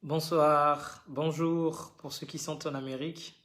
Bonsoir, bonjour pour ceux qui sont en Amérique.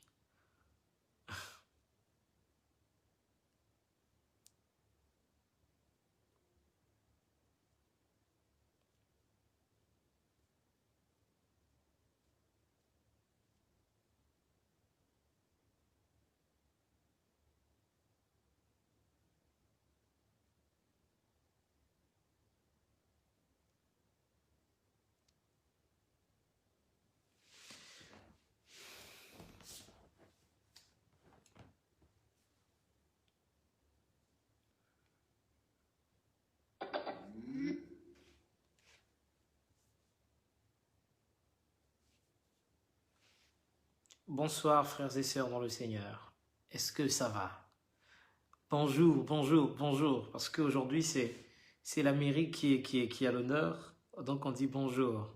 Bonsoir frères et sœurs dans le Seigneur. Est-ce que ça va? Bonjour, bonjour, bonjour. Parce qu'aujourd'hui c'est l'Amérique qui a l'honneur, donc on dit bonjour.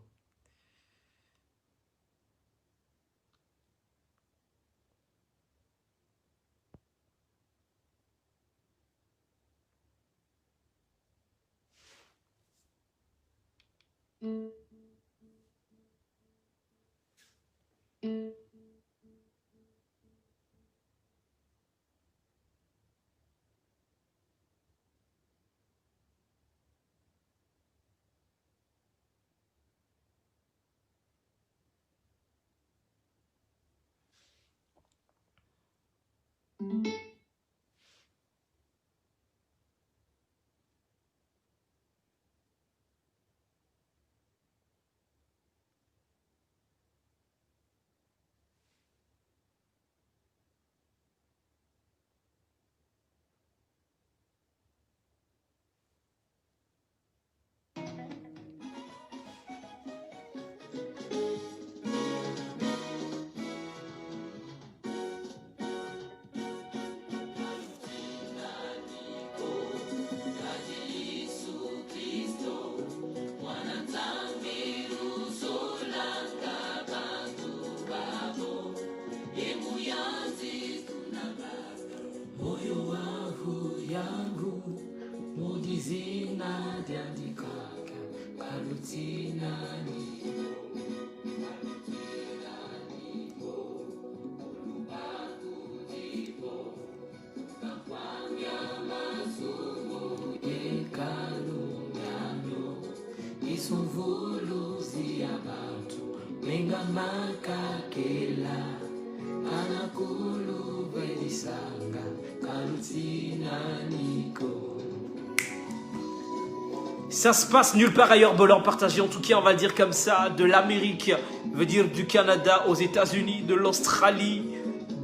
Ça se passe nulle part ailleurs, Bolan partagé, en tout cas on va dire comme ça, de l'Amérique, veut dire du Canada aux États-Unis, de l'Australie,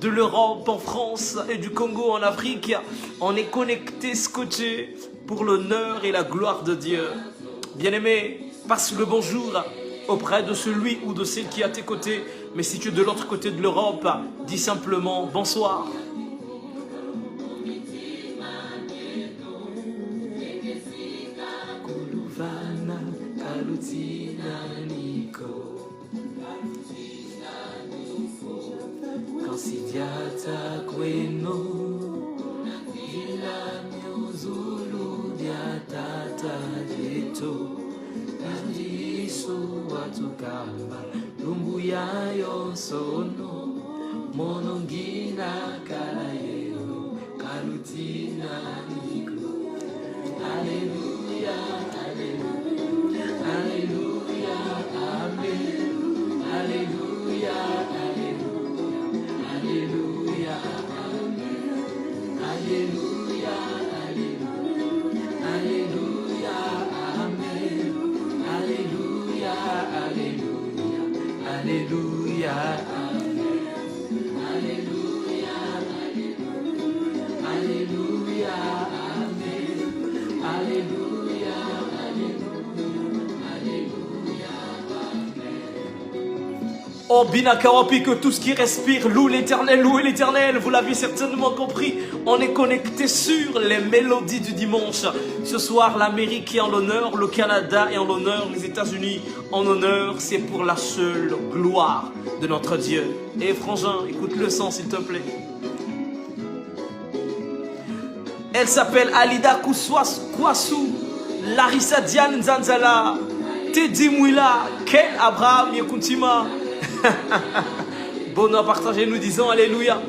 de l'Europe en France et du Congo en Afrique. On est connecté, scotché pour l'honneur et la gloire de Dieu. Bien-aimé, passe le bonjour auprès de celui ou de celle qui est à tes côtés. Mais si tu es de l'autre côté de l'Europe, dis simplement bonsoir. Oh Binakawapi, que tout ce qui respire loue l'éternel, louez l'éternel, vous l'avez certainement compris, on est connecté sur les mélodies du dimanche. Ce soir l'Amérique est en l'honneur, le Canada est en l'honneur, les États-Unis en honneur, c'est pour la seule gloire de notre Dieu. Et frangin, écoute le son s'il te plaît. Elle s'appelle Alida Kwasu, Larissa Diane Zanzala, Kite Dimwila, Ken Abraham Yekuntima. Bonheur partagé, nous disons Alléluia.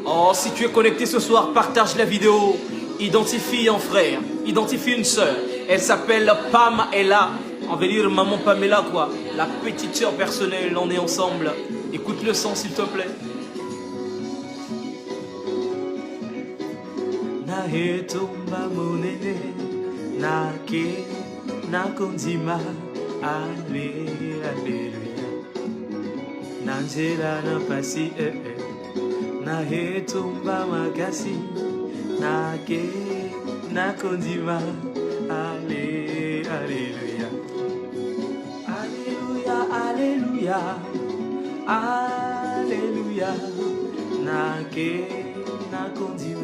Oh, si tu es connecté ce soir, partage la vidéo. Identifie un frère, identifie une sœur. Elle s'appelle Pam Ella. On va dire maman Pamela quoi. La petite sœur personnelle, on est ensemble. Écoute le son s'il te plaît. Na hetomba monene, na ke, na kondima, alléluia. Na nzela na pasi na hetomba makasi, na ke, na kondima, alléluia. Alléluia, alléluia, na ke, na kondima.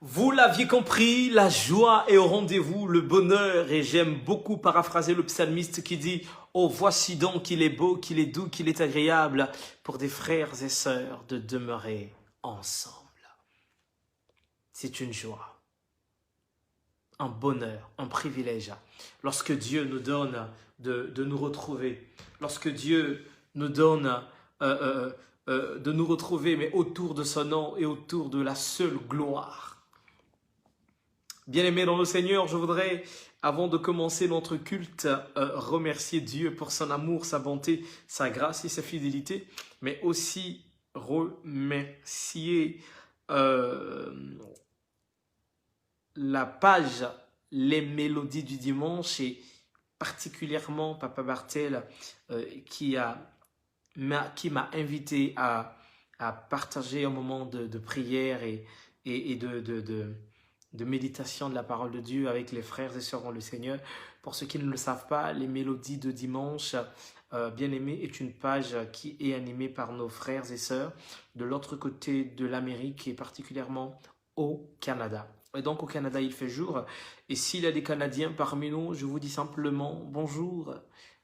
Vous l'aviez compris, la joie est au rendez-vous, le bonheur, et j'aime beaucoup paraphraser le psalmiste qui dit « Oh, voici donc qu'il est beau, qu'il est doux, qu'il est agréable pour des frères et sœurs de demeurer ensemble. » C'est une joie, un bonheur, un privilège. Lorsque Dieu nous donne de nous retrouver, lorsque Dieu nous donne de nous retrouver, mais autour de son nom et autour de la seule gloire. Bien-aimés dans le Seigneur, je voudrais, avant de commencer notre culte, remercier Dieu pour son amour, sa bonté, sa grâce et sa fidélité, mais aussi remercier la page Les Mélodies du Dimanche et particulièrement Papa Bartel qui m'a invité à partager un moment de prière et de méditation de la parole de Dieu avec les frères et sœurs dans le Seigneur. Pour ceux qui ne le savent pas, les Mélodies de Dimanche, bien-aimé, est une page qui est animée par nos frères et sœurs de l'autre côté de l'Amérique et particulièrement au Canada. Et donc au Canada, il fait jour. Et s'il y a des Canadiens parmi nous, je vous dis simplement bonjour.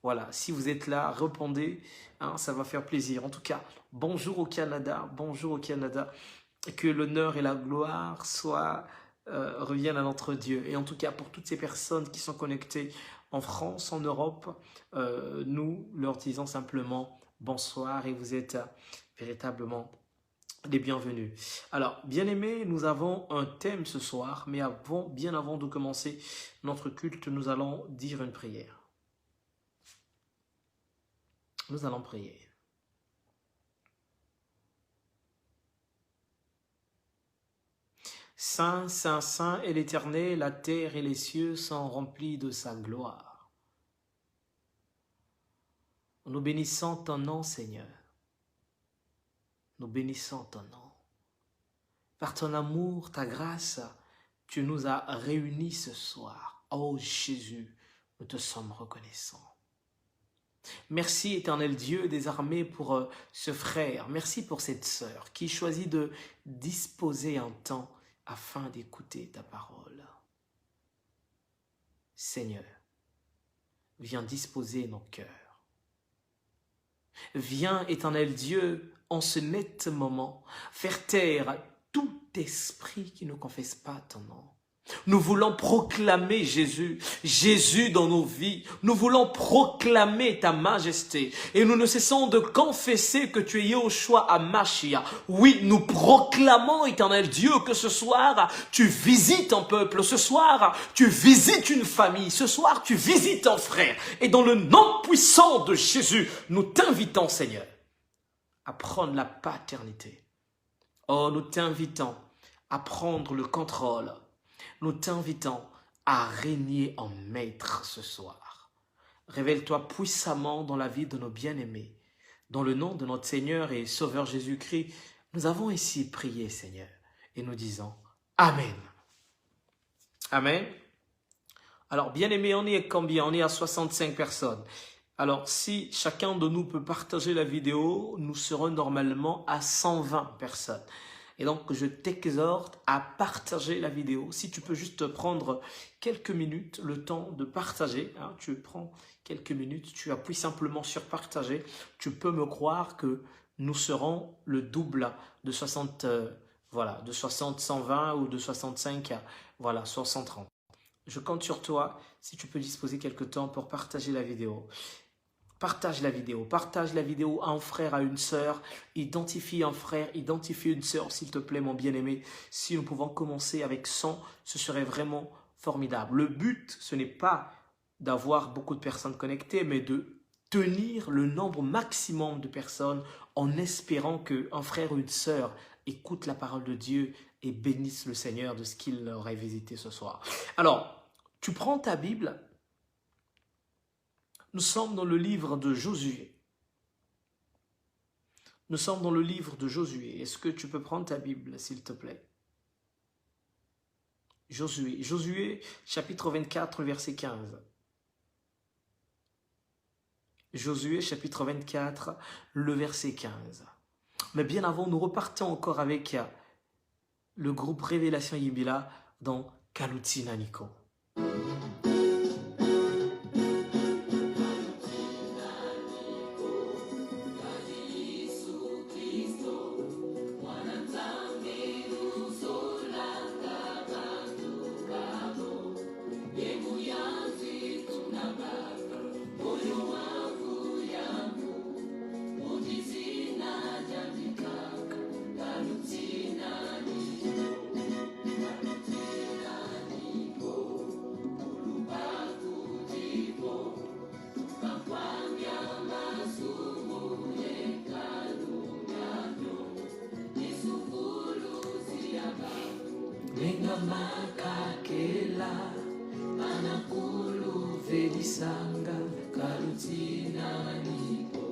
Voilà, si vous êtes là, répondez, hein, ça va faire plaisir. En tout cas, bonjour au Canada, bonjour au Canada. Que l'honneur et la gloire reviennent à notre Dieu. Et en tout cas, pour toutes ces personnes qui sont connectées en France, en Europe, nous leur disons simplement bonsoir et vous êtes véritablement les bienvenus. Alors, bien-aimés, nous avons un thème ce soir, mais bien avant de commencer notre culte, nous allons dire une prière. Nous allons prier. Saint, Saint, Saint est l'Éternel, la terre et les cieux sont remplis de sa gloire. Nous bénissons ton nom, Seigneur. Nous bénissons ton nom. Par ton amour, ta grâce, tu nous as réunis ce soir. Oh Jésus, nous te sommes reconnaissants. Merci éternel Dieu des armées pour ce frère. Merci pour cette sœur qui choisit de disposer un temps afin d'écouter ta parole. Seigneur, viens disposer nos cœurs. Viens, éternel Dieu, en ce net moment, faire taire tout esprit qui ne confesse pas ton nom. Nous voulons proclamer Jésus, Jésus dans nos vies. Nous voulons proclamer ta majesté. Et nous ne cessons de confesser que tu es Yahushua HaMashiach. Oui, nous proclamons, éternel Dieu, que ce soir, tu visites un peuple. Ce soir, tu visites une famille. Ce soir, tu visites un frère. Et dans le nom puissant de Jésus, nous t'invitons, Seigneur, à prendre la paternité. Oh, nous t'invitons à prendre le contrôle. Nous t'invitons à régner en maître ce soir. Révèle-toi puissamment dans la vie de nos bien-aimés. Dans le nom de notre Seigneur et Sauveur Jésus-Christ, nous avons ici prié, Seigneur, et nous disons Amen. Amen. Alors, bien-aimés, on est combien? On est à 65 personnes. Alors, si chacun de nous peut partager la vidéo, nous serons normalement à 120 personnes. Et donc, je t'exhorte à partager la vidéo. Si tu peux juste prendre quelques minutes, le temps de partager. Hein, tu prends quelques minutes, tu appuies simplement sur partager. Tu peux me croire que nous serons le double de 60, voilà, de 60, 120 ou de 65 à voilà, 60-30. Je compte sur toi si tu peux disposer quelques temps pour partager la vidéo. Partage la vidéo à un frère, à une sœur, identifie un frère, identifie une sœur, s'il te plaît, mon bien-aimé. Si nous pouvons commencer avec 100, ce serait vraiment formidable. Le but, ce n'est pas d'avoir beaucoup de personnes connectées, mais de tenir le nombre maximum de personnes en espérant qu'un frère ou une sœur écoute la parole de Dieu et bénisse le Seigneur de ce qu'il aurait visité ce soir. Alors, tu prends ta Bible. Nous sommes dans le livre de Josué. Nous sommes dans le livre de Josué. Est-ce que tu peux prendre ta Bible, s'il te plaît? Josué. Josué, chapitre 24, verset 15. Josué, chapitre 24, le verset 15. Mais bien avant, nous repartons encore avec le groupe Révélation Yimbila dans Kalutina Niko. Makakela anakulu vedisanga kalutina niko.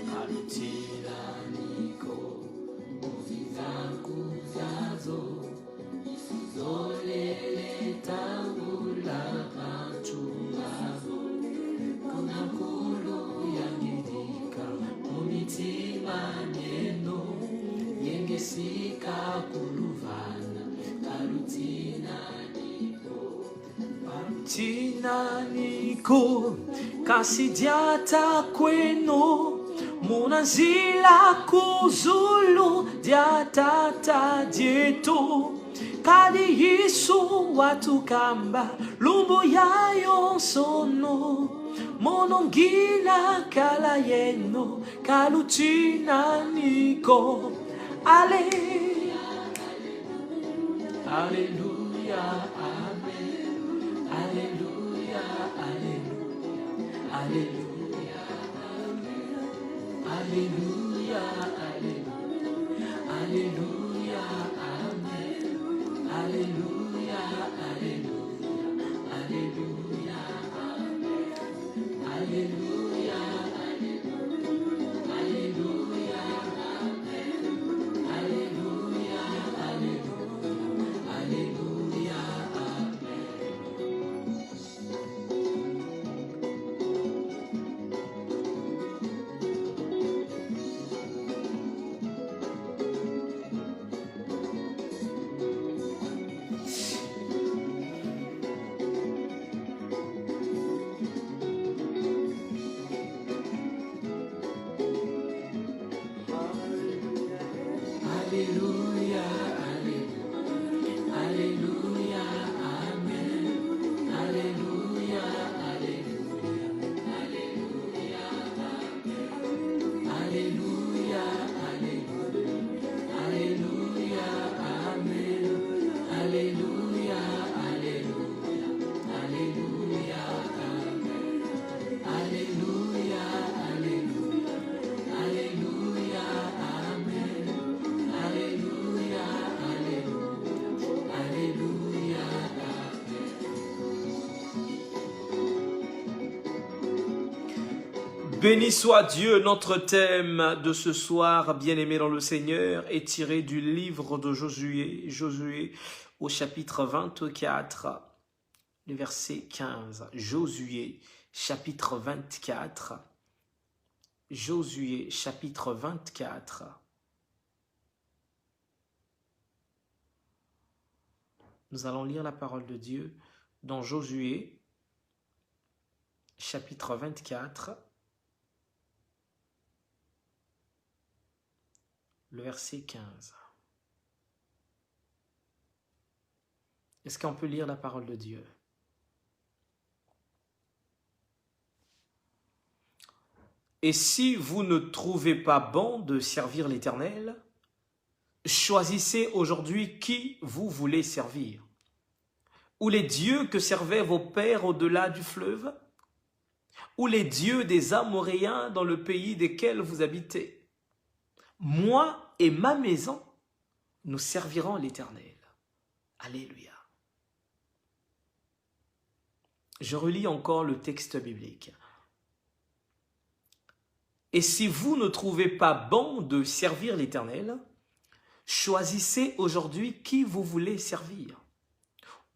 Kalutina niko uzivangu zazo zolele tambula. Kalutina niko kasidiata kweno munazila kuzulu diatata dieto kadi yisu watukamba lumbu yayo sono monongila kala yeno kalutina niko. Alléluia, amen. Alléluia, alléluia. Alléluia, amen. Alléluia, alléluia. Alléluia, amen. Alléluia, alléluia. Alléluia, amen. Alléluia, alléluia. Alléluia, alléluia, alléluia, amen. Alléluia, alléluia, alléluia, amen. Alléluia, alléluia, alléluia, amen. Alléluia, alléluia, alléluia, amen. Alléluia, alléluia, alléluia, amen. Alléluia, alléluia, alléluia, amen. Béni soit Dieu. Notre thème de ce soir, bien-aimé dans le Seigneur, est tiré du livre de Josué, Josué au chapitre 24, le verset 15. Josué, chapitre 24. Josué, chapitre 24. Nous allons lire la parole de Dieu dans Josué, chapitre 24, le verset 15. Est-ce qu'on peut lire la parole de Dieu? Et si vous ne trouvez pas bon de servir l'Éternel, choisissez aujourd'hui qui vous voulez servir. Ou les dieux que servaient vos pères au-delà du fleuve, ou les dieux des Amoréens dans le pays desquels vous habitez. Moi et ma maison, nous servirons l'Éternel. Alléluia. Je relis encore le texte biblique. Et si vous ne trouvez pas bon de servir l'Éternel, choisissez aujourd'hui qui vous voulez servir.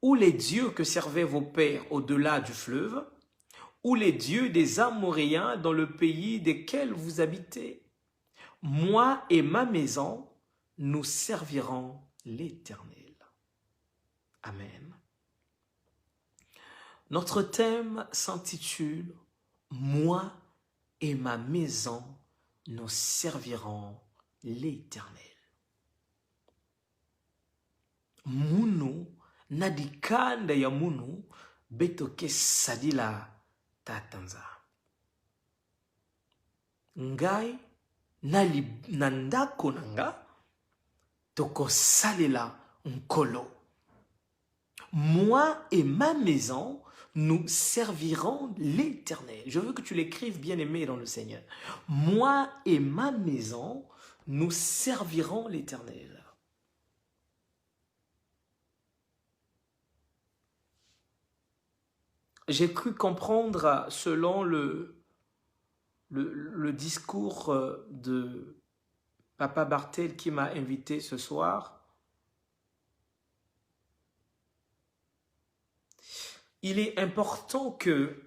Ou les dieux que servaient vos pères au-delà du fleuve, ou les dieux des Amoréens dans le pays desquels vous habitez. Moi et ma maison, nous servirons l'Éternel. Amen. Notre thème s'intitule « Moi et ma maison, nous servirons l'Éternel ». Munu nadikanda ya munu betoke sadila tatanza. Ngai nandako nanga toko salela nkolo. Moi et ma maison, nous servirons l'Éternel. Je veux que tu l'écrives, bien-aimé dans le Seigneur. Moi et ma maison, nous servirons l'Éternel. J'ai cru comprendre, selon le discours de Papa Bartel qui m'a invité ce soir, il est important que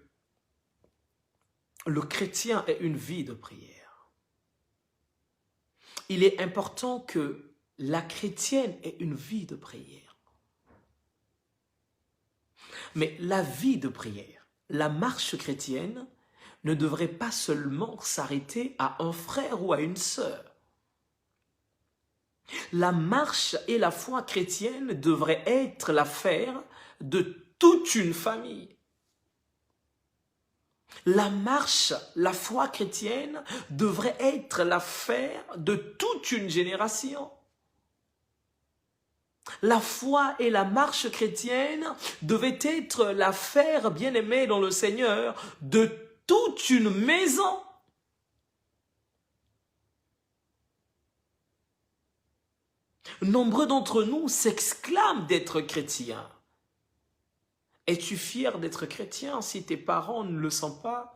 le chrétien ait une vie de prière. Il est important que la chrétienne ait une vie de prière. Mais la vie de prière, la marche chrétienne, ne devrait pas seulement s'arrêter à un frère ou à une sœur. La marche et la foi chrétienne devraient être l'affaire de toute une famille. La marche, la foi chrétienne devrait être l'affaire de toute une génération. La foi et la marche chrétienne devaient être l'affaire, bien-aimée dans le Seigneur, de toute une maison. Nombreux d'entre nous s'exclament d'être chrétiens. Es-tu fier d'être chrétien si tes parents ne le sont pas?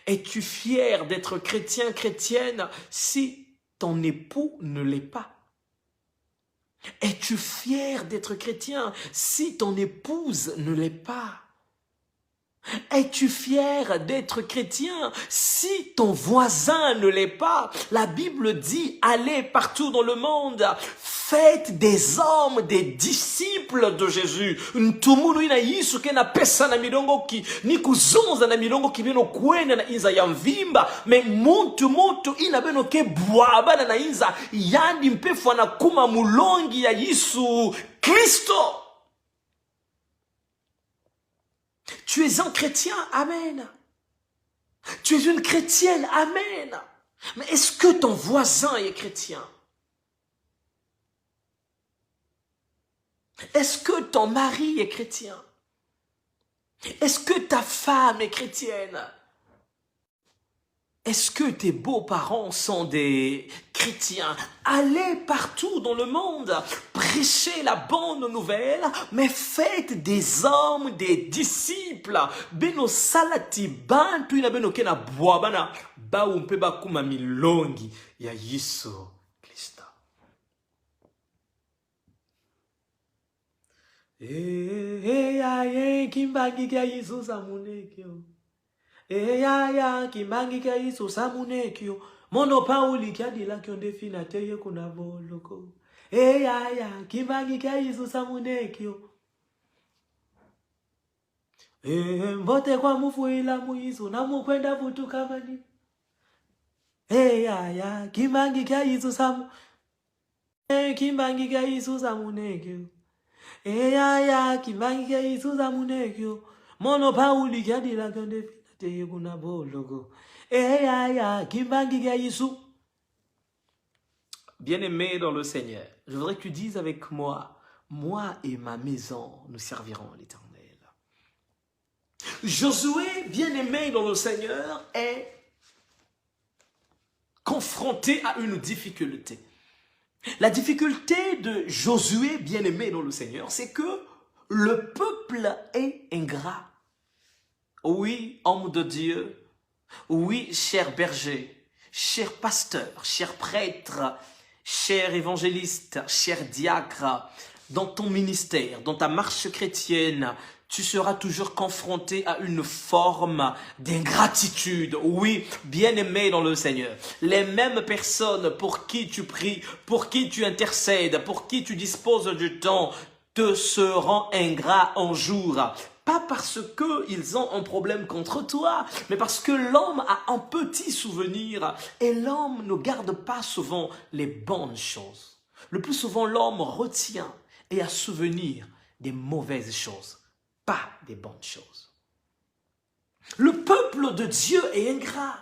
Es-tu fier d'être chrétien, chrétienne si ton époux ne l'est pas? Es-tu fier d'être chrétien si ton épouse ne l'est pas? Es-tu fier d'être chrétien si ton voisin ne l'est pas? La Bible dit, allez partout dans le monde, faites des hommes, des disciples de Jésus. Ntumulu ina Yesu kena pesa na milongo ki ni kuzonza na milongo ki bino kwenda na inza ya mvimba me muntu ina beno ke bwaba na inza yandi mpefu na kuma mulongi ya Yesu Kristo. Tu es un chrétien, amen. Tu es une chrétienne, amen. Mais est-ce que ton voisin est chrétien? Est-ce que ton mari est chrétien? Est-ce que ta femme est chrétienne? Est-ce que tes beaux-parents sont des chrétiens? Allez partout dans le monde, prêchez la bonne nouvelle, mais faites des hommes, des disciples. Beno salati bantu ina beno kena bwabana ba umpe bakuma milongi ya Yesu Kristo. Kimbangika Isusa munekyo. Kimbangika Isusa munekyo. Mono pauli kiadila kyonde fina teye kuna voloko. Kimbangika Isusa munekyo. Mvote kwa mufuila muisu na mukwenda vutu kamani. Kimbangika Isusa munekyo. Kimbangika Isusa munekyo. Kimbangika Isusa munekyo. Mono pauli kiadila kyonde fina teye kuna voloko. Kimbangika Isusa. Bien-aimé dans le Seigneur, je voudrais que tu dises avec moi, moi et ma maison, nous servirons l'Éternel. Josué, bien-aimé dans le Seigneur, est confronté à une difficulté. La difficulté de Josué, bien-aimé dans le Seigneur, c'est que le peuple est ingrat. Oui, homme de Dieu, oui, cher berger, cher pasteur, cher prêtre, cher évangéliste, cher diacre, dans ton ministère, dans ta marche chrétienne, tu seras toujours confronté à une forme d'ingratitude. Oui, bien-aimé dans le Seigneur. Les mêmes personnes pour qui tu pries, pour qui tu intercèdes, pour qui tu disposes du temps, te seront ingrats un jour. Pas parce qu'ils ont un problème contre toi, mais parce que l'homme a un petit souvenir et l'homme ne garde pas souvent les bonnes choses. Le plus souvent, l'homme retient et a souvenir des mauvaises choses, pas des bonnes choses. Le peuple de Dieu est ingrat.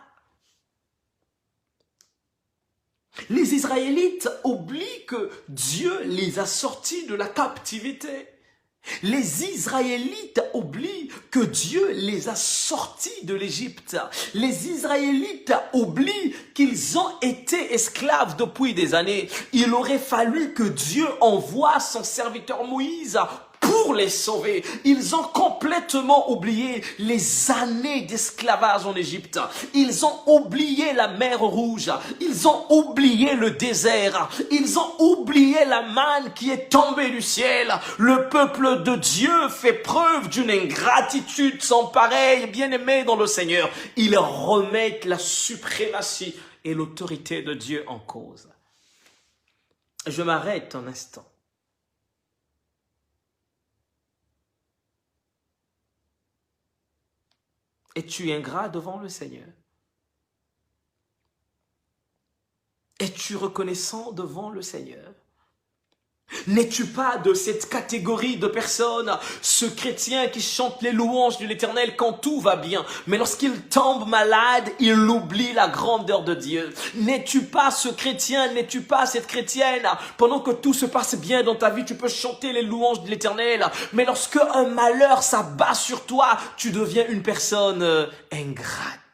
Les Israélites oublient que Dieu les a sortis de la captivité. Les Israélites oublient que Dieu les a sortis de l'Égypte. Les Israélites oublient qu'ils ont été esclaves depuis des années. Il aurait fallu que Dieu envoie son serviteur Moïse pour les sauver. Ils ont complètement oublié les années d'esclavage en Égypte. Ils ont oublié la mer Rouge. Ils ont oublié le désert. Ils ont oublié la manne qui est tombée du ciel. Le peuple de Dieu fait preuve d'une ingratitude sans pareil, bien-aimé dans le Seigneur. Ils remettent la suprématie et l'autorité de Dieu en cause. Je m'arrête un instant. Es-tu ingrat devant le Seigneur? Es-tu reconnaissant devant le Seigneur? N'es-tu pas de cette catégorie de personnes, ce chrétien qui chante les louanges de l'Éternel quand tout va bien, mais lorsqu'il tombe malade, il oublie la grandeur de Dieu? N'es-tu pas ce chrétien, n'es-tu pas cette chrétienne, pendant que tout se passe bien dans ta vie, tu peux chanter les louanges de l'Éternel, mais lorsque un malheur s'abat sur toi, tu deviens une personne ingrate.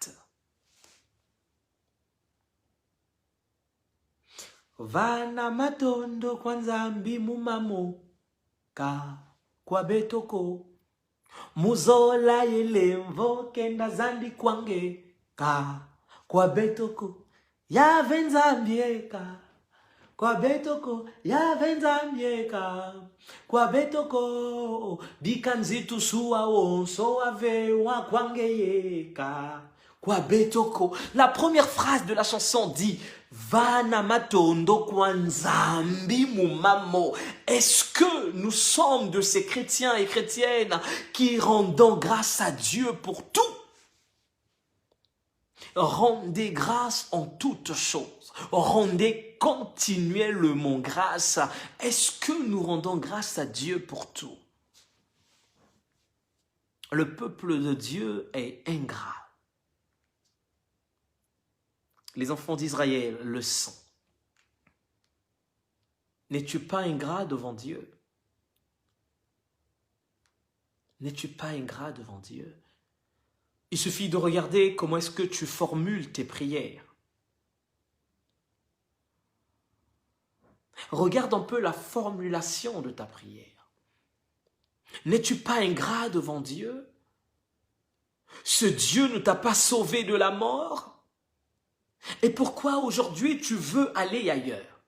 Vana matondo kwanza mbi mumamo ka kwa betoko muzola yelemvo kenda zandi kwange ka kwa betoko ya venzambieka kwa betoko ya venzambieka kwa betoko bikanzitu suwa wonso ave wa kwange yeka kwa betoko. La première phrase de la chanson dit Vana matondo kwanzambi mumamo. Est-ce que nous sommes de ces chrétiens et chrétiennes qui rendons grâce à Dieu pour tout? Rendez grâce en toutes choses. Rendez continuellement grâce. Est-ce que nous rendons grâce à Dieu pour tout? Le peuple de Dieu est ingrat. Les enfants d'Israël le sont. N'es-tu pas ingrat devant Dieu? N'es-tu pas ingrat devant Dieu? Il suffit de regarder comment est-ce que tu formules tes prières. Regarde un peu la formulation de ta prière. N'es-tu pas ingrat devant Dieu? Ce Dieu ne t'a pas sauvé de la mort? Et pourquoi aujourd'hui tu veux aller ailleurs?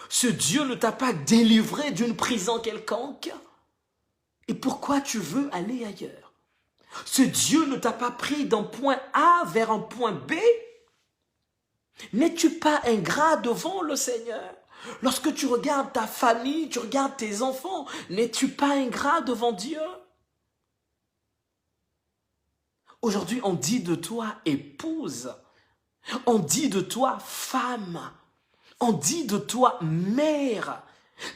Ce Dieu ne t'a pas délivré d'une prison quelconque? Et pourquoi tu veux aller ailleurs? Ce Dieu ne t'a pas pris d'un point A vers un point B? N'es-tu pas ingrat devant le Seigneur? Lorsque tu regardes ta famille, tu regardes tes enfants, n'es-tu pas ingrat devant Dieu? Aujourd'hui, on dit de toi épouse, on dit de toi femme, on dit de toi mère.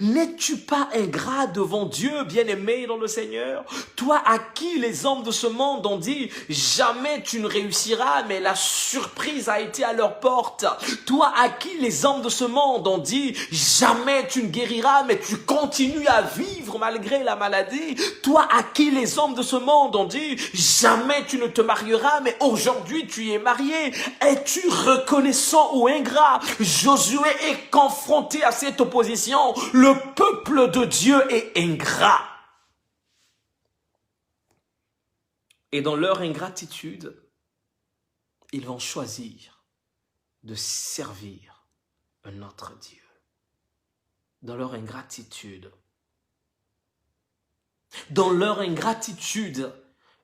N'es-tu pas ingrat devant Dieu, bien-aimé dans le Seigneur? Toi à qui les hommes de ce monde ont dit « Jamais tu ne réussiras », mais la surprise a été à leur porte. Toi à qui les hommes de ce monde ont dit « Jamais tu ne guériras », mais tu continues à vivre malgré la maladie. Toi à qui les hommes de ce monde ont dit « Jamais tu ne te marieras », mais aujourd'hui tu es marié. Es-tu reconnaissant ou ingrat? Josué est confronté à cette opposition. Le peuple de Dieu est ingrat. Et dans leur ingratitude, ils vont choisir de servir un autre Dieu. Dans leur ingratitude,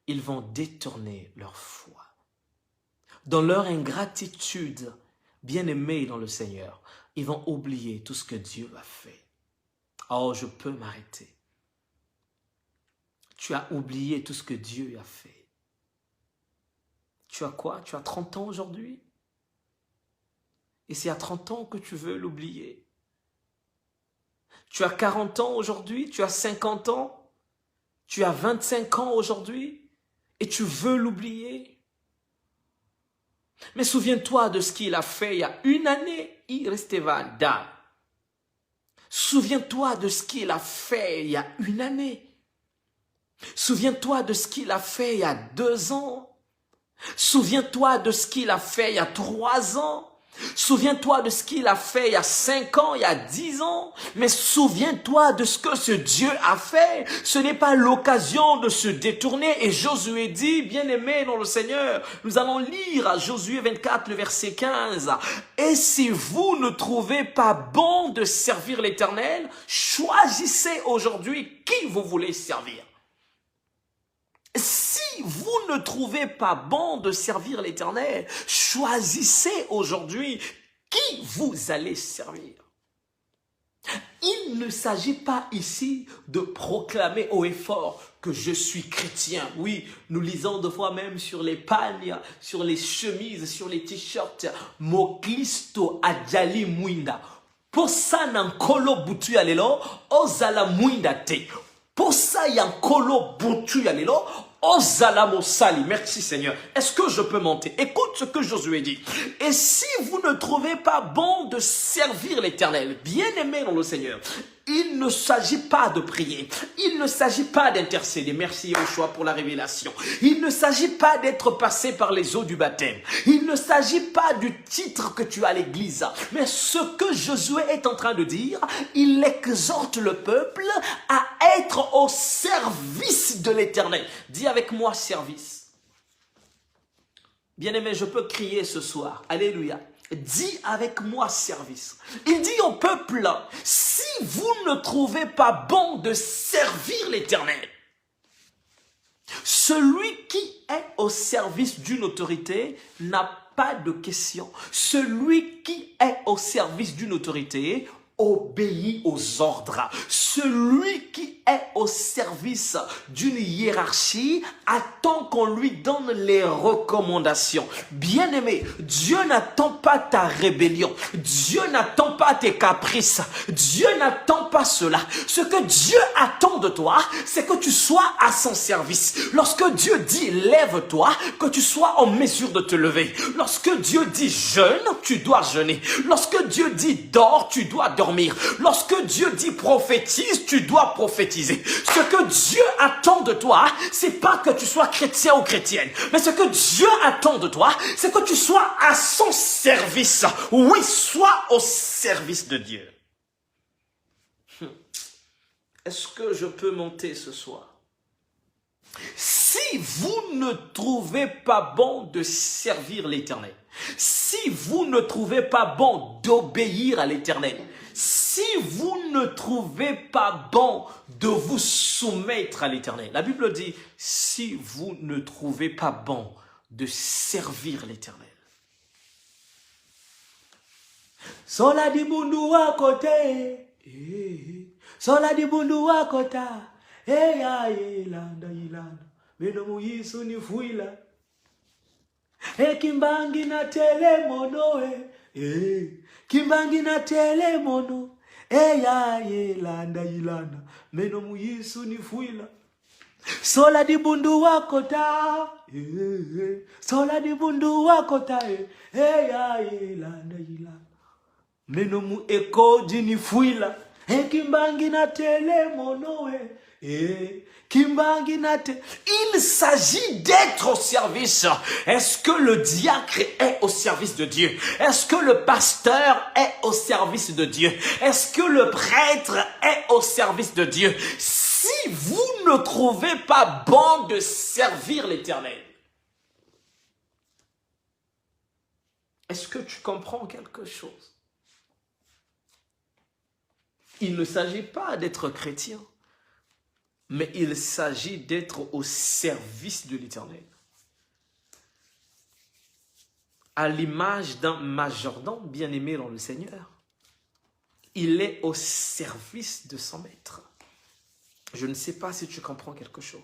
ils vont détourner leur foi. Dans leur ingratitude, bien-aimés dans le Seigneur, ils vont oublier tout ce que Dieu a fait. Oh, je peux m'arrêter. Tu as oublié tout ce que Dieu a fait. Tu as quoi? Tu as 30 ans aujourd'hui? Et c'est à 30 ans que tu veux l'oublier. Tu as 40 ans aujourd'hui? Tu as 50 ans? Tu as 25 ans aujourd'hui? Et tu veux l'oublier? Mais souviens-toi de ce qu'il a fait il y a une année. Il restait da. Souviens-toi de ce qu'il a fait il y a une année. Souviens-toi de ce qu'il a fait il y a 2 ans. Souviens-toi de ce qu'il a fait il y a 3 ans. Souviens-toi de ce qu'il a fait il y a 5 ans, il y a 10 ans. Mais souviens-toi de ce que ce Dieu a fait. Ce n'est pas l'occasion de se détourner. Et Josué dit, bien-aimé dans le Seigneur, nous allons lire à Josué 24, le verset 15. Et si vous ne trouvez pas bon de servir l'Éternel, choisissez aujourd'hui qui vous voulez servir. Si vous ne trouvez pas bon de servir l'Éternel, choisissez aujourd'hui qui vous allez servir. Il ne s'agit pas ici de proclamer haut et fort que je suis chrétien. Oui, nous lisons deux fois même sur les pagnes, sur les chemises, sur les t-shirts. Moklisto ajali mwinda. Posa nankolo butu ya lelo, ozala mwinda te. Posa yankolo butu ya lelo, ozala mosali. Merci Seigneur. Est-ce que je peux monter? Écoute ce que Josué dit. Et si vous ne trouvez pas bon de servir l'Éternel, bien-aimé dans le Seigneur, il ne s'agit pas de prier. Il ne s'agit pas d'intercéder. Merci Yeshua pour la révélation. Il ne s'agit pas d'être passé par les eaux du baptême. Il ne s'agit pas du titre que tu as à l'église. Mais ce que Josué est en train de dire, il exhorte le peuple à être au service de l'Éternel. Dis avec moi service. Bien-aimé, je peux crier ce soir. Alléluia. Dis avec moi service. Il dit au peuple, si vous ne trouvez pas bon de servir l'Éternel, celui qui est au service d'une autorité n'a pas de question. Celui qui est au service d'une autorité obéit aux ordres. Celui qui est au service d'une hiérarchie attend qu'on lui donne les recommandations. Bien-aimé, Dieu n'attend pas ta rébellion. Dieu n'attend pas tes caprices. Dieu n'attend pas cela. Ce que Dieu attend de toi, c'est que tu sois à son service. Lorsque Dieu dit lève-toi, que tu sois en mesure de te lever. Lorsque Dieu dit jeûne, tu dois jeûner. Lorsque Dieu dit dors, tu dois dormir. Lorsque Dieu dit prophétise, tu dois prophétiser. Ce que Dieu attend de toi, c'est pas que tu sois chrétien ou chrétienne, mais ce que Dieu attend de toi, c'est que tu sois à son service. Oui, sois au service de Dieu. Est-ce que je peux monter ce soir? Si vous ne trouvez pas bon de servir l'Éternel, si vous ne trouvez pas bon d'obéir à l'Éternel, si vous ne trouvez pas bon de vous soumettre à l'Éternel. La Bible dit, si vous ne trouvez pas bon de servir l'Éternel. Sola di bundu wa kote, sola di bundu wa kota, ya ilanda ilanda, meno muyisu ni fuila, kimbangi na telemono, kimbangi na telemono, ya ilanda ilanda, meno muyisu ni fuila. Sola di bundu wa kota, sola di bundu wa kota, ya ilanda ilanda. Menomu eko dini fuila, kimbangi na telemono, kimbangi na te. Il s'agit d'être au service. Est-ce que le diacre est au service de Dieu? Est-ce que le pasteur est au service de Dieu? Est-ce que le prêtre est au service de Dieu? Si vous ne trouvez pas bon de servir l'Éternel, est-ce que tu comprends quelque chose? Il ne s'agit pas d'être chrétien, mais il s'agit d'être au service de l'Éternel. À l'image d'un majordome bien-aimé dans le Seigneur, il est au service de son maître. Je ne sais pas si tu comprends quelque chose.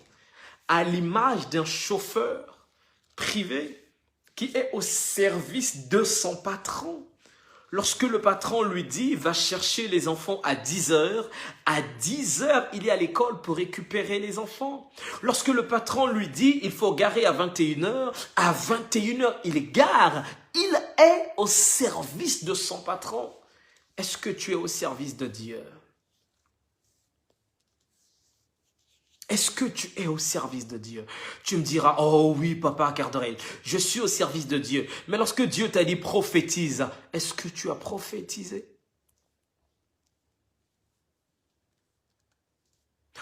À l'image d'un chauffeur privé qui est au service de son patron. Lorsque le patron lui dit, va chercher les enfants à 10 heures, il est à l'école pour récupérer les enfants. Lorsque le patron lui dit, il faut garer à 21 heures, à 21 heures, il gare. Il est au service de son patron. Est-ce que tu es au service de Dieu? Est-ce que tu es au service de Dieu? Tu me diras, oh oui, papa Cardarel, je suis au service de Dieu. Mais lorsque Dieu t'a dit prophétise, est-ce que tu as prophétisé?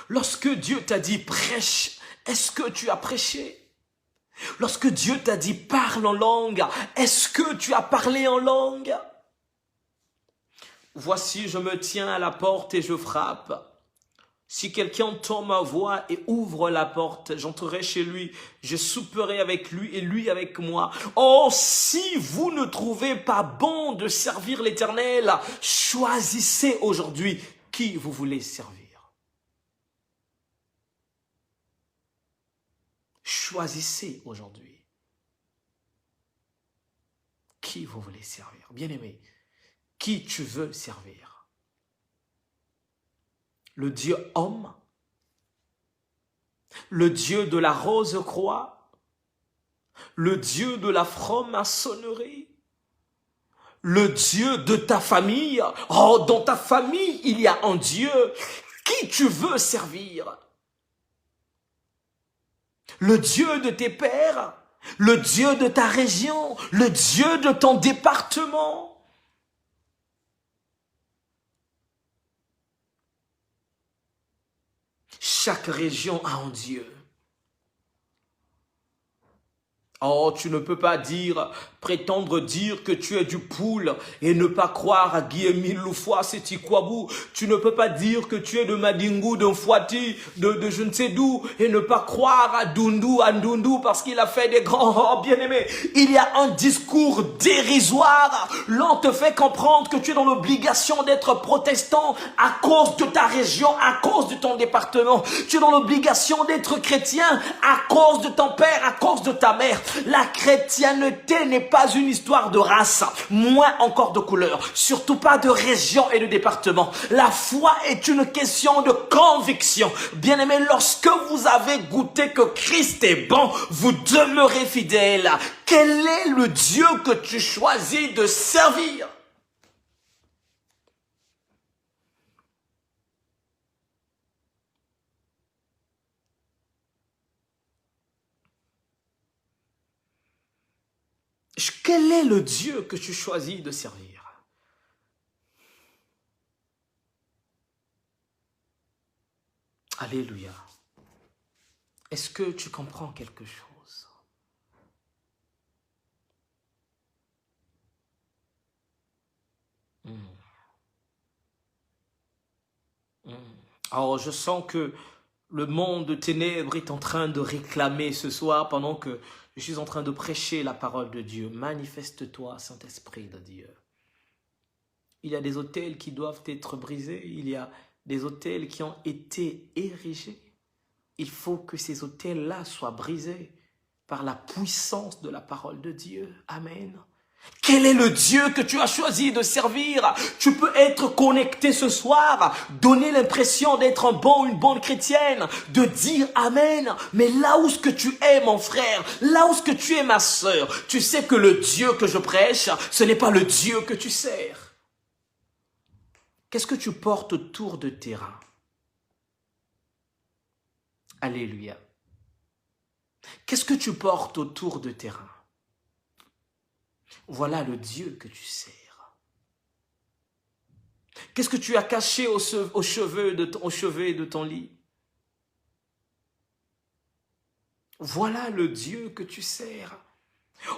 Lorsque Dieu t'a dit prêche, est-ce que tu as prêché? Lorsque Dieu t'a dit parle en langue, est-ce que tu as parlé en langue? Voici, je me tiens à la porte et je frappe. Si quelqu'un entend ma voix et ouvre la porte, j'entrerai chez lui, je souperai avec lui et lui avec moi. Oh, si vous ne trouvez pas bon de servir l'Éternel, choisissez aujourd'hui qui vous voulez servir. Choisissez aujourd'hui qui vous voulez servir. Bien-aimé, qui tu veux servir? Le Dieu homme, le Dieu de la rose-croix, le Dieu de la franc-maçonnerie, le Dieu de ta famille. Oh, dans ta famille, il y a un Dieu. Qui tu veux servir? Le Dieu de tes pères, le Dieu de ta région, le Dieu de ton département. Chaque région a un Dieu. Oh, tu ne peux pas prétendre dire que tu es du Poul et ne pas croire à Guillemine Loufoua, c'est Tikwabou. Tu ne peux pas dire que tu es de Madingou, d'un Fouati, de je ne sais d'où, et ne pas croire à Ndundu parce qu'il a fait des grands. Oh, bien-aimé, il y a un discours dérisoire. L'on te fait comprendre que tu es dans l'obligation d'être protestant à cause de ta région, à cause de ton département. Tu es dans l'obligation d'être chrétien à cause de ton père, à cause de ta mère. La chrétienté n'est pas une histoire de race, moins encore de couleur, surtout pas de région et de département. La foi est une question de conviction. Bien-aimé, lorsque vous avez goûté que Christ est bon, vous demeurez fidèle. Quel est le Dieu que tu choisis de servir? Quel est le Dieu que tu choisis de servir? Alléluia. Est-ce que tu comprends quelque chose? Alors, je sens que le monde de ténèbres est en train de réclamer ce soir pendant que je suis en train de prêcher la parole de Dieu. Manifeste-toi, Saint-Esprit de Dieu. Il y a des autels qui doivent être brisés. Il y a des autels qui ont été érigés. Il faut que ces autels-là soient brisés par la puissance de la parole de Dieu. Amen. Quel est le Dieu que tu as choisi de servir? Tu peux être connecté ce soir, donner l'impression d'être un bon ou une bonne chrétienne, de dire Amen. Mais là où ce que tu es, mon frère, là où ce que tu es, ma sœur, tu sais que le Dieu que je prêche, ce n'est pas le Dieu que tu sers. Qu'est-ce que tu portes autour de tes reins? Alléluia. Qu'est-ce que tu portes autour de tes reins? Voilà le Dieu que tu sers. Qu'est-ce que tu as caché au chevet de ton lit? Voilà le Dieu que tu sers.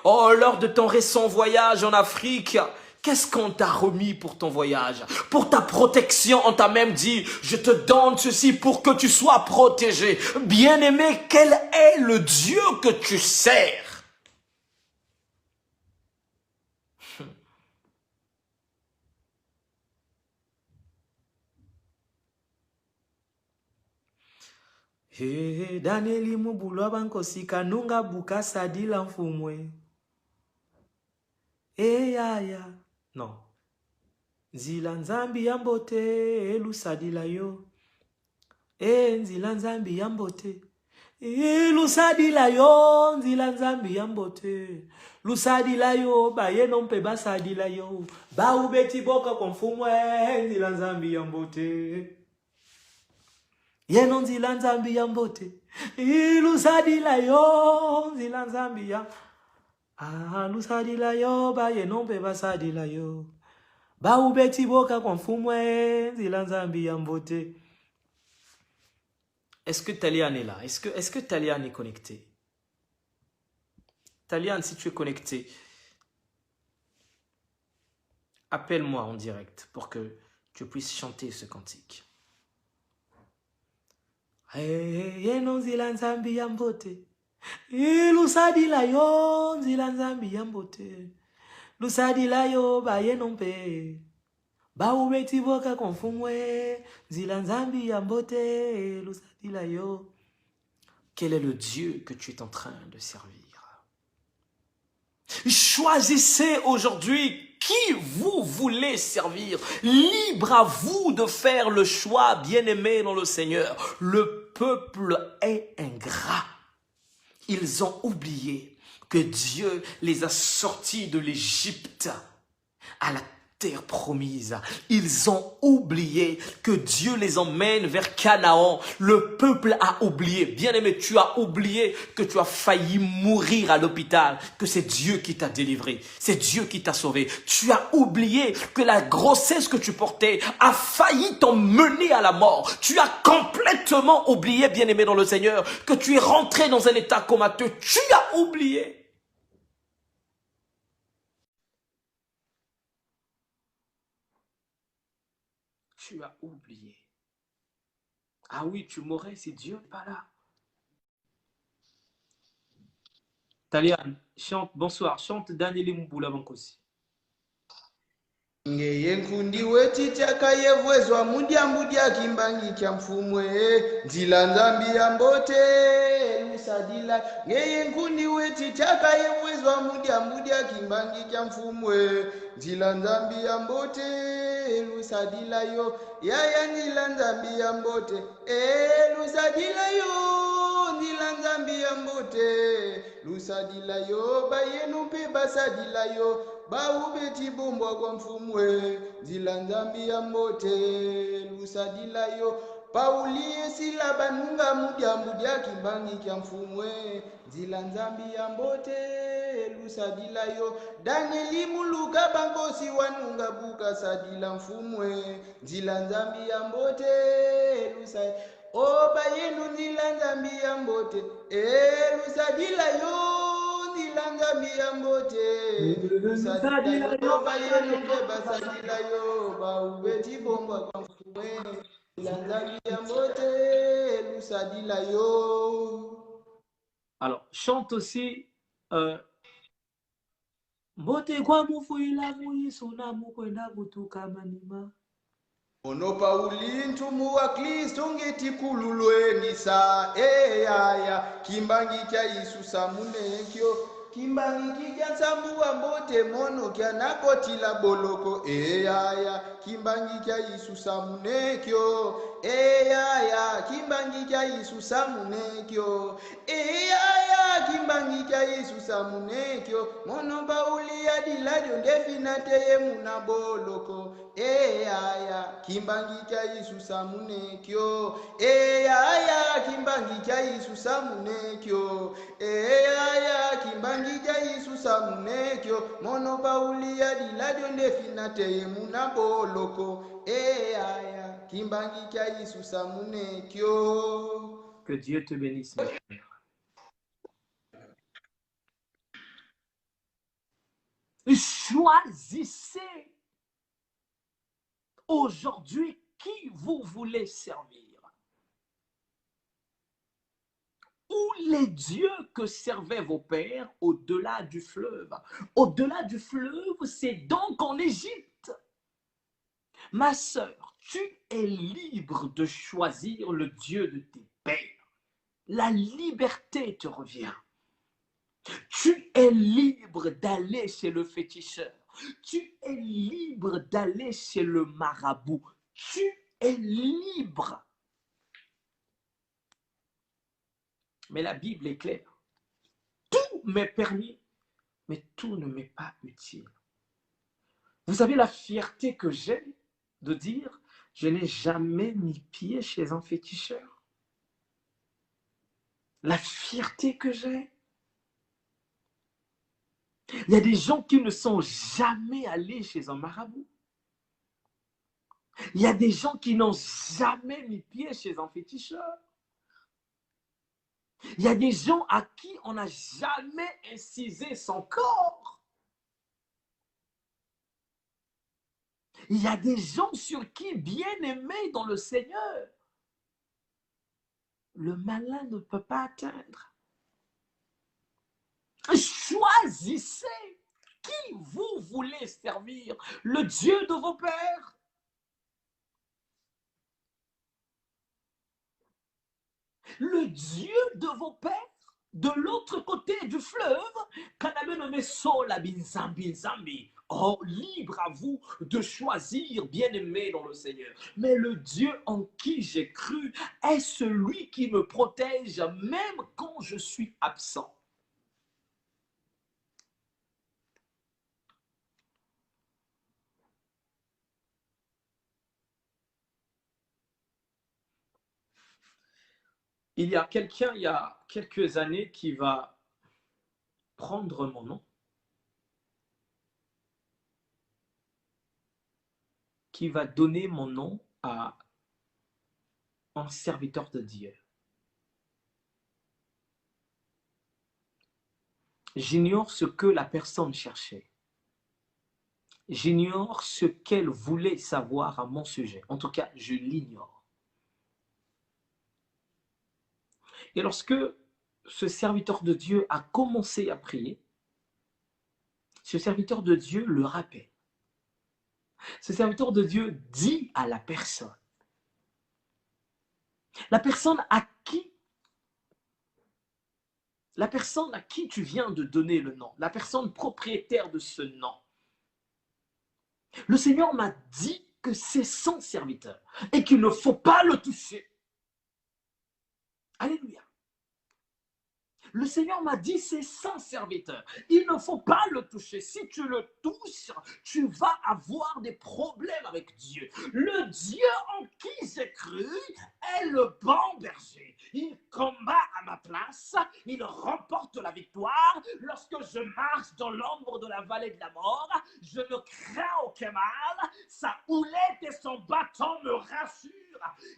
Oh, lors de ton récent voyage en Afrique, qu'est-ce qu'on t'a remis pour ton voyage? Pour ta protection, on t'a même dit, je te donne ceci pour que tu sois protégé. Bien-aimé, quel est le Dieu que tu sers? Danieli mubulwa bankosika nunga buka sadila mfumwe. Yaya. Non. Nzila nzambi yambote elusadila yo. Nzila nzambi yambote. Lusadila yo, nzila nzambi yambote. Lusadila yo, ba ye nompe basadila yo. Ba ubeti boka konfumwe, nzila nzambi yambote. Yeno nzila nzambi yambote. Lusadila yo, nzila nzambi ya. Lusadila yo, ba ye nompe basadila yo. Ba ubeti boka konfumwe, nzila nzambi yambote. Est-ce que Taliane est là? Est-ce que Taliane est connecté? Taliane, si tu es connecté, appelle-moi en direct pour que tu puisses chanter ce cantique. Yeno nzila nzambi yambote. Lusadila yo, nzila nzambi yambote. Lusadila yo, ba yenompe. Ba ubeti boka konfumwe, nzila nzambi yambote, lusadila yo. Quel est le Dieu que tu es en train de servir? Choisissez aujourd'hui qui vous voulez servir. Libre à vous de faire le choix, bien-aimé dans le Seigneur. Le peuple est ingrat. Ils ont oublié que Dieu les a sortis de l'Égypte à la terre promise. Ils ont oublié que Dieu les emmène vers Canaan. Le peuple a oublié. Bien-aimé, tu as oublié que tu as failli mourir à l'hôpital, que c'est Dieu qui t'a délivré. C'est Dieu qui t'a sauvé. Tu as oublié que la grossesse que tu portais a failli t'emmener à la mort. Tu as complètement oublié, bien-aimé dans le Seigneur, que tu es rentré dans un état comateux. Tu as oublié. Tu as oublié. Ah oui, tu mourrais si Dieu n'est pas là. Taliane, chante, bonsoir, chante Daniel Mubula Bankosi. Ngeye nkundi wetitaka yevwezwa mudyambudya kimbangi kya mfumwe nzila nzambi ya mbote lusadila. Ngeye nkundi wetitaka yevwezwa mudyambudya kimbangi kya mfumwe nzila nzambi ya mbote lusadila yo. Yaya nzila nzambi ya mbote lusadila yo. Nzila nzambi ya mbote lusadila yo. Bayenu pe basadila yo. Baubeti bombwa kwa mfumwe nzila nzambi ya mbote lusadila yo. Paulie sila banunga mudyambudya kimbangi kya mfumwe nzila nzambi ya mbote lusadila yo. Danieli muluka bankosi wanunga buka sadila mfumwe nzila nzambi ya mbote lusadila. Oba yenu nzila nzambi ya mbote lusadila yo. Nzila nzambi ya mbote lusadila yo. Oba yenu ke basadila yo. Ba ubeti bombwa kwa mfumwe Alors, chante aussi Mbote kwa mufuila muisuna mukwenda kutuka manima. Ono paulintu muwa Kristo ngeti kululweni sa eyaya kimbangi kya Isusa munekyo kimbangi kya sambuwa mbote mono kya nakotila boloko eyaya kimbangi kya Isusa munekyo eyaya kimbangi kya Isusa munekyo eyaya kimbangi kya Isusa munekyo mono paulia diladio ndefinateye muna boloko eyaya kimbangi kya Isusa munekyo eyaya kimbangi kya Isusa munekyo eyaya kimbangi kya Isusa munekyo mono paulia diladio ndefinateye muna boloko eyaya kimbangi kya Isusa munekyo. Que Dieu te bénisse, mon frère. Choisissez aujourd'hui qui vous voulez servir. Ou les dieux que servaient vos pères au-delà du fleuve. Au-delà du fleuve, c'est donc en Égypte. Ma sœur, tu es libre de choisir le Dieu de tes pères. La liberté te revient. Tu es libre d'aller chez le féticheur. Tu es libre d'aller chez le marabout. Tu es libre. Mais la Bible est claire. Tout m'est permis, mais tout ne m'est pas utile. Vous savez la fierté que j'ai de dire, je n'ai jamais mis pied chez un féticheur. La fierté que j'ai. Il y a des gens qui ne sont jamais allés chez un marabout. Il y a des gens qui n'ont jamais mis pied chez un féticheur. Il y a des gens à qui on n'a jamais incisé son corps. Il y a des gens sur qui, bien aimés dans le Seigneur, le malin ne peut pas atteindre. Choisissez qui vous voulez servir, le Dieu de vos pères. Le Dieu de vos pères, de l'autre côté du fleuve, oh, libre à vous de choisir, bien-aimé dans le Seigneur. Mais le Dieu en qui j'ai cru est celui qui me protège même quand je suis absent. Il y a quelqu'un, il y a quelques années, qui va prendre mon nom, qui va donner mon nom à un serviteur de Dieu. J'ignore ce que la personne cherchait. J'ignore ce qu'elle voulait savoir à mon sujet. En tout cas, je l'ignore. Et lorsque ce serviteur de Dieu a commencé à prier, ce serviteur de Dieu le rappelle. Ce serviteur de Dieu dit à la personne à qui tu viens de donner le nom, la personne propriétaire de ce nom. Le Seigneur m'a dit que c'est son serviteur et qu'il ne faut pas le toucher. Alléluia. Le Seigneur m'a dit, c'est son serviteur. Il ne faut pas le toucher. Si tu le touches, tu vas avoir des problèmes avec Dieu. Le Dieu en qui j'ai cru est le bon berger. Il combat à ma place. Il remporte la victoire. Lorsque je marche dans l'ombre de la vallée de la mort, je ne crains aucun mal. Sa houlette et son bâton me rassurent.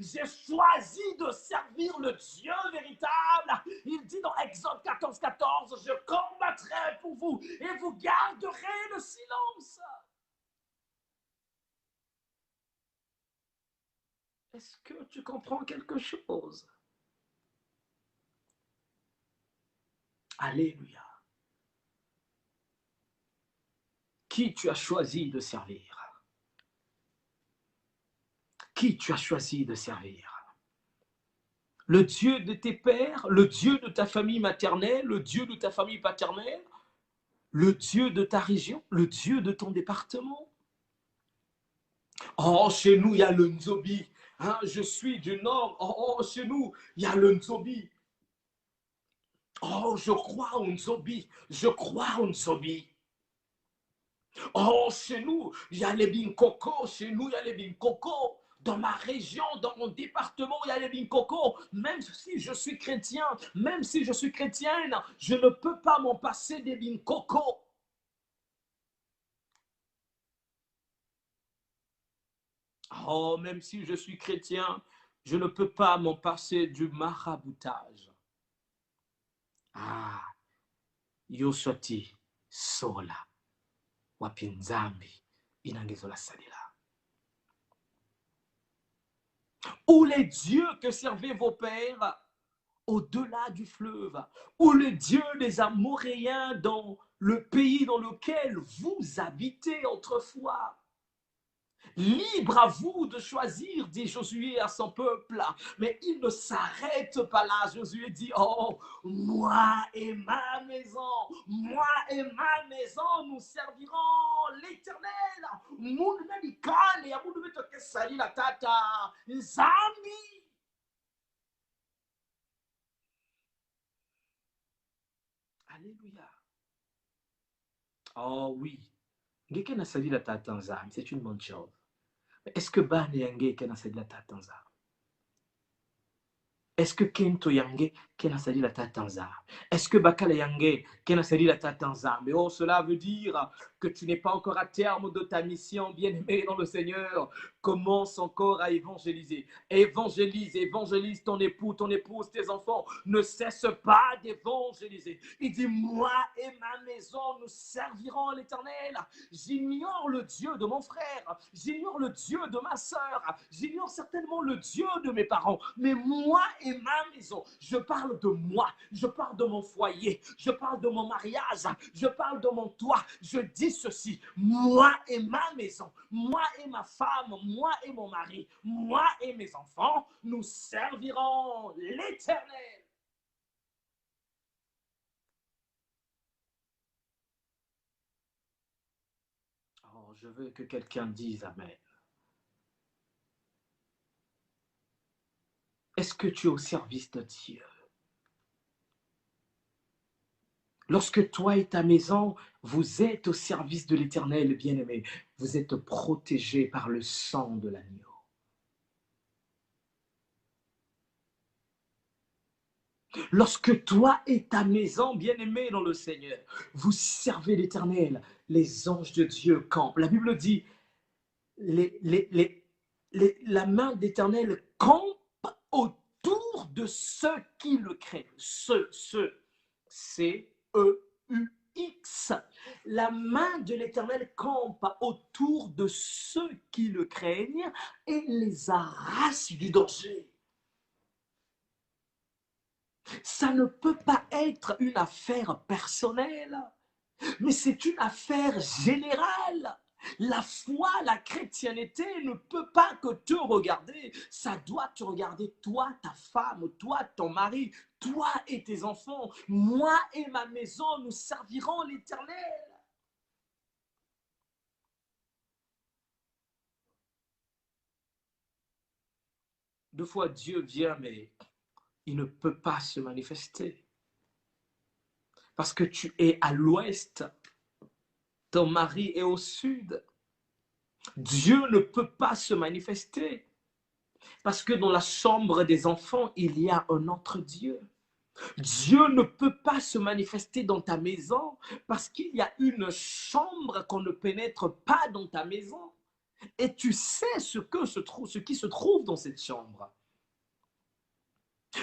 J'ai choisi de servir le Dieu véritable. Il dit dans Exode 14, 14, je combattrai pour vous et vous garderez le silence. Est-ce que tu comprends quelque chose? Alléluia. Qui tu as choisi de servir? Qui tu as choisi de servir? Le Dieu de tes pères, le Dieu de ta famille maternelle, le Dieu de ta famille paternelle, le Dieu de ta région, le Dieu de ton département. Oh, chez nous, il y a le Nzobi. Hein, je suis du Nord. Oh, chez nous, il y a le Nzobi. Oh, je crois au Nzobi. Je crois au Nzobi. Oh, chez nous, il y a les Binkoko. Chez nous, il y a les Binkoko. Dans ma région, dans mon département, il y a les Binkoko. Même si je suis chrétien, même si je suis chrétienne, je ne peux pas m'en passer des Binkoko. Oh, même si je suis chrétien, je ne peux pas m'en passer du maraboutage. Ah, Yosoti sola wapinzambi inangizo la salila. Ou les dieux que servaient vos pères au-delà du fleuve, ou les dieux des Amoréens dans le pays dans lequel vous habitez autrefois. Libre à vous de choisir, dit Josué à son peuple. Mais il ne s'arrête pas là. Josué dit, oh, moi et ma maison, nous servirons l'Éternel. Alléluia. Oh oui. C'est une bonne chose. Est-ce que Bane Yange Kena Sadi la Tatanza? Est-ce que Kento Yange Kena Sadi la Tatanza? Est-ce que Bakala Yange Kena Sadi la Tatanza? Mais oh, cela veut dire que tu n'es pas encore à terme de ta mission, bien-aimé dans le Seigneur. Commence encore à évangéliser. Évangélise, évangélise ton époux, ton épouse, tes enfants. Ne cesse pas d'évangéliser. Il dit, moi et ma maison, nous servirons l'Éternel. J'ignore le Dieu de mon frère. J'ignore le Dieu de ma sœur. J'ignore certainement le Dieu de mes parents. Mais moi et ma maison, je parle de moi. Je parle de mon foyer. Je parle de mon mariage. Je parle de mon toit. Je dis ceci. Moi et ma maison. Moi et ma femme. Moi et mon mari. Moi et mes enfants. Nous servirons l'Éternel. Oh, je veux que quelqu'un dise Amen. Est-ce que tu es au service de Dieu? Lorsque toi et ta maison, vous êtes au service de l'Éternel, bien-aimé, vous êtes protégés par le sang de l'agneau. Lorsque toi et ta maison, bien-aimé dans le Seigneur, vous servez l'Éternel, les anges de Dieu campent. La Bible dit, la main d'Éternel campe autour de ceux qui le craignent. C-E-U-X. La main de l'Éternel campe autour de ceux qui le craignent et les arrache du danger. Ça ne peut pas être une affaire personnelle, mais c'est une affaire générale. La foi, la chrétienté ne peut pas que te regarder. Ça doit te regarder toi, ta femme, toi, ton mari, toi et tes enfants. Moi et ma maison, nous servirons l'Éternel. Deux fois Dieu vient, mais il ne peut pas se manifester. Parce que tu es à l'ouest, ton mari est au sud. Dieu ne peut pas se manifester. Parce que dans la chambre des enfants, il y a un autre Dieu. Dieu ne peut pas se manifester dans ta maison parce qu'il y a une chambre qu'on ne pénètre pas dans ta maison. Et tu sais ce qui se trouve dans cette chambre.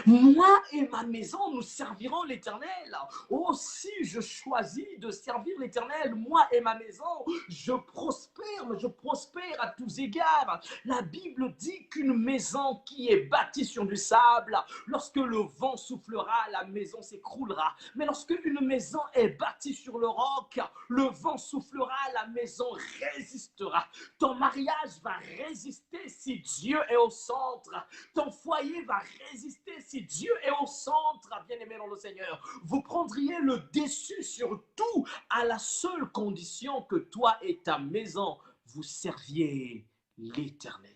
Moi et ma maison, nous servirons l'Éternel. Oh, si je choisis de servir l'Éternel, moi et ma maison, je prospère, mais je prospère à tous égards. La Bible dit qu'une maison qui est bâtie sur du sable, lorsque le vent soufflera, la maison s'écroulera. Mais lorsque une maison est bâtie sur le roc, le vent soufflera, la maison résistera. Ton mariage va résister si Dieu est au centre. Ton foyer va résister si Dieu est au centre, bien-aimé dans le Seigneur. Vous prendriez le dessus sur tout à la seule condition que toi et ta maison, vous serviez l'Éternel.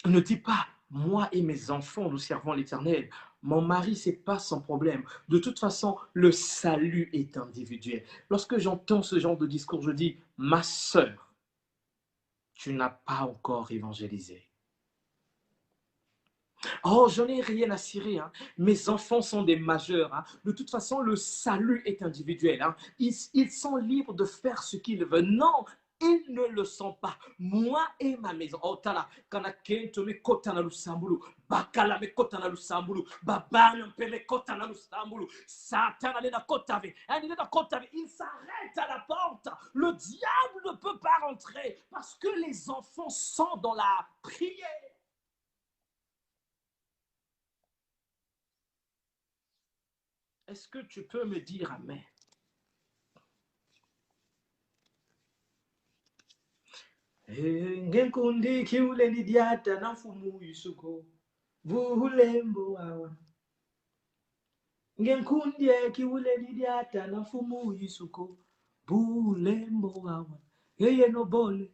Ne dis pas, moi et mes enfants, nous servons l'Éternel. Mon mari, c'est pas son problème. De toute façon, le salut est individuel. Lorsque j'entends ce genre de discours, je dis, ma sœur, tu n'as pas encore évangélisé. Oh, je n'ai rien à cirer. Hein. Mes enfants sont des majeurs. Hein. De toute façon, le salut est individuel. Hein. Ils sont libres de faire ce qu'ils veulent. Non, ils ne le sont pas. Moi et ma maison. Oh, tala, kana kento me kota na lusambulu, bakala me kota na lusambulu, babana mpe me kota na lusambulu, satana le na kotave, il s'arrête à la porte. Le diable ne peut pas rentrer parce que les enfants sont dans la prière. Est-ce que tu peux me dire amen? Ngenkundi kiule lidiata na mfumu yusuko vuhulembo wawa. Ngenkundi kiule lidiata na mfumu yusuko vuhulembo wawa. Yeye no bole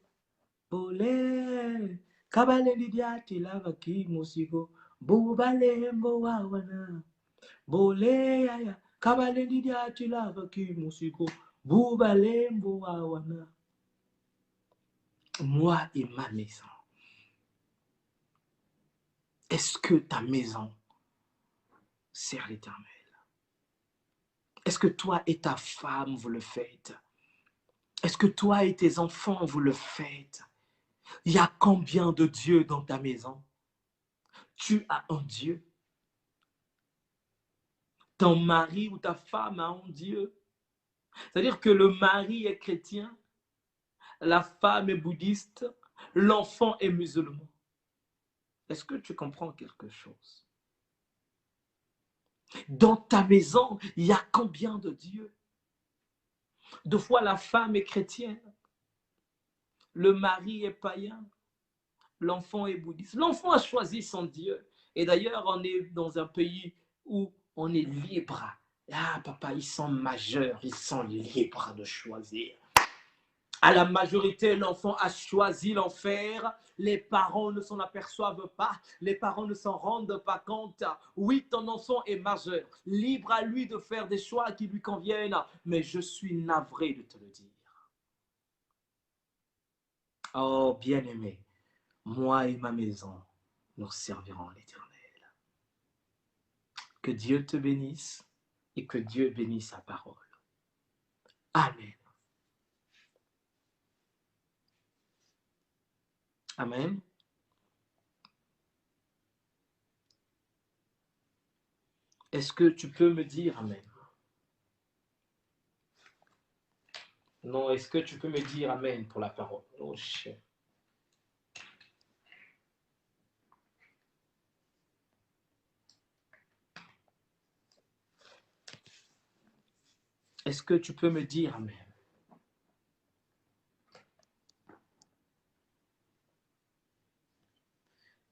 bole kabale lidiati lava kimusiko bubalembo wawa na bole yaya kabale lidiati lava kimusiko bubalembo wawa na. Moi et ma maison. Est-ce que ta maison sert l'Éternel? Est-ce que toi et ta femme, vous le faites? Est-ce que toi et tes enfants, vous le faites? Il y a combien de dieux dans ta maison? Tu as un Dieu. Ton mari ou ta femme a un Dieu. C'est-à-dire que le mari est chrétien, la femme est bouddhiste, l'enfant est musulman. Est-ce que tu comprends quelque chose? Dans ta maison, il y a combien de dieux? Deux fois, la femme est chrétienne, le mari est païen, l'enfant est bouddhiste. L'enfant a choisi son Dieu. Et d'ailleurs, on est dans un pays où on est libre. Ah, papa, ils sont majeurs, ils sont libres de choisir. À la majorité, l'enfant a choisi l'enfer. Les parents ne s'en aperçoivent pas. Les parents ne s'en rendent pas compte. Oui, ton enfant est majeur. Libre à lui de faire des choix qui lui conviennent. Mais je suis navré de te le dire. Oh, bien-aimé, moi et ma maison, nous servirons l'Éternel. Que Dieu te bénisse et que Dieu bénisse sa parole. Amen. Amen. Est-ce que tu peux me dire Amen? Non, est-ce que tu peux me dire Amen pour la parole? Oh, cher. Est-ce que tu peux me dire Amen?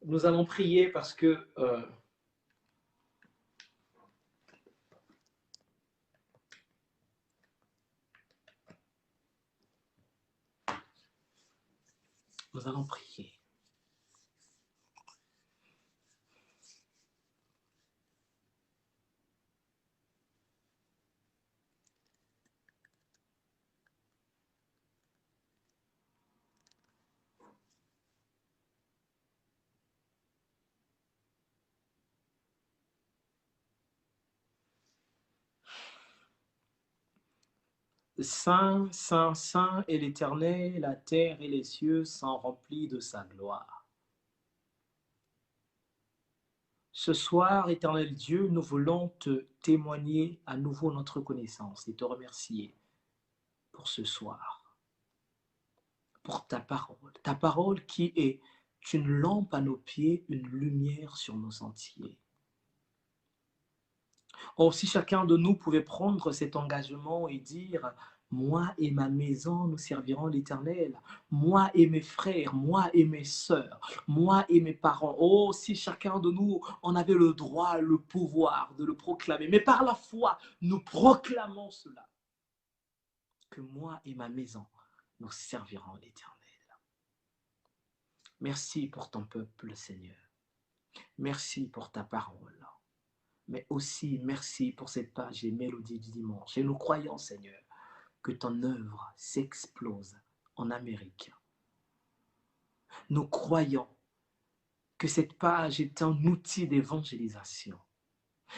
Nous allons prier parce que nous allons prier. Saint, Saint, Saint est l'Éternel, la terre et les cieux sont remplis de sa gloire. Ce soir, éternel Dieu, nous voulons te témoigner à nouveau notre connaissance et te remercier pour ce soir, pour ta parole qui est une lampe à nos pieds, une lumière sur nos sentiers. Oh, si chacun de nous pouvait prendre cet engagement et dire, moi et ma maison, nous servirons l'Éternel. Moi et mes frères, moi et mes sœurs, moi et mes parents. Oh, si chacun de nous en avait le droit, le pouvoir de le proclamer. Mais par la foi, nous proclamons cela. Que moi et ma maison, nous servirons l'Éternel. Merci pour ton peuple, Seigneur. Merci pour ta parole. Mais aussi merci pour cette page des mélodies du dimanche. Et nous croyons, Seigneur, que ton œuvre s'explose en Amérique. Nous croyons que cette page est un outil d'évangélisation.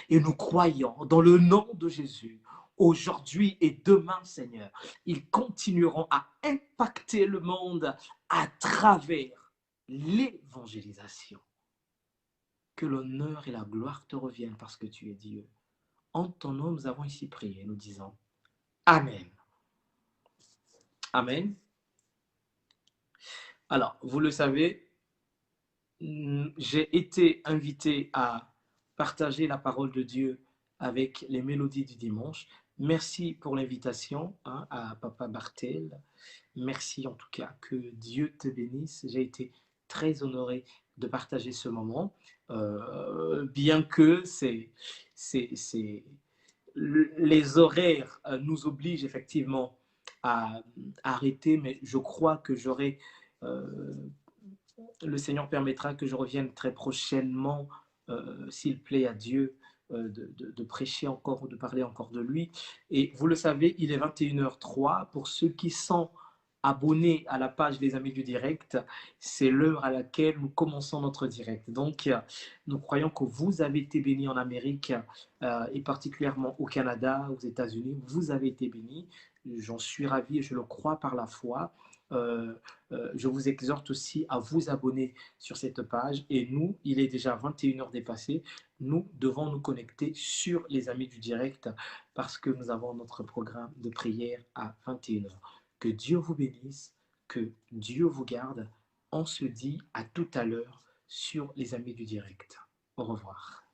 Et nous croyons dans le nom de Jésus, aujourd'hui et demain, Seigneur, ils continueront à impacter le monde à travers l'évangélisation. Que l'honneur et la gloire te reviennent parce que tu es Dieu. En ton nom, nous avons ici prié, nous disons Amen. Amen. Alors, vous le savez, j'ai été invité à partager la parole de Dieu avec les mélodies du dimanche. Merci pour l'invitation à Papa Bartel. Merci en tout cas, que Dieu te bénisse. J'ai été très honoré de partager ce moment, bien que les horaires nous obligent effectivement à arrêter, mais je crois que le Seigneur permettra que je revienne très prochainement, s'il plaît à Dieu, de prêcher encore ou de parler encore de lui. Et vous le savez, il est 21h03. Pour ceux qui sont abonnés à la page des Amis du Direct, c'est l'heure à laquelle nous commençons notre direct. Donc, nous croyons que vous avez été bénis en Amérique et particulièrement au Canada, aux États-Unis. Vous avez été bénis. J'en suis ravi et je le crois par la foi. Je vous exhorte aussi à vous abonner sur cette page. Et nous, il est déjà 21h dépassé. Nous devons nous connecter sur les Amis du Direct parce que nous avons notre programme de prière à 21h. Que Dieu vous bénisse, que Dieu vous garde. On se dit à tout à l'heure sur les Amis du Direct. Au revoir.